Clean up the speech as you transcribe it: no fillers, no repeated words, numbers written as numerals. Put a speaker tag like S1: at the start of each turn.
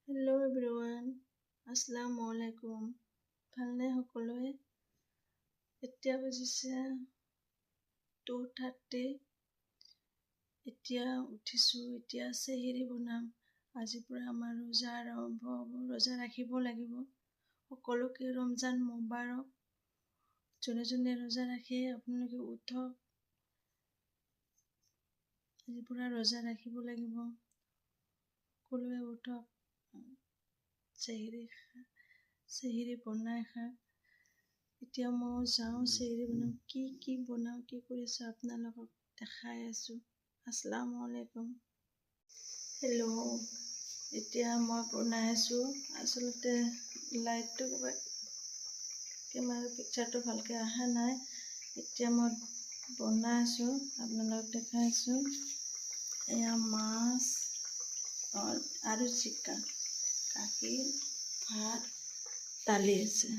S1: Hello' everyone, আসসালামু আলাইকুম। ভালনে সকলোৱে? এতিয়া বাজিছে 2:30। এতিয়া উঠিছোঁ, এতিয়া চেহেৰি বনাম। আজিৰ পৰা আমাৰ ৰোজা আৰম্ভ হ'ব, ৰোজা ৰাখিব লাগিব। সকলোকে ৰমজান মোবাৰক। যোনে যোনে ৰোজা ৰাখে আপোনালোকে উঠক, আজিৰ পৰা ৰোজা ৰাখিব লাগিব। সকলোৱে উঠক, চেহেৰি বনাই খাওক। এতিয়া মই যাওঁ চেহেৰি বনাম। কি বনাওঁ, কি কৰিছোঁ আপোনালোকক দেখাই আছোঁ। আসসালামু আলাইকুম। হেল্ল', এতিয়া মই বনাই আছোঁ। আচলতে লাইটটো কেমেৰাৰ পিকচাৰটো ভালকৈ অহা নাই। এতিয়া মই বনাই আছোঁ, আপোনালোকক দেখাই আছোঁ। এয়া মাছ আৰু জিকা, গাখীৰ, ভাত, দালি আছে।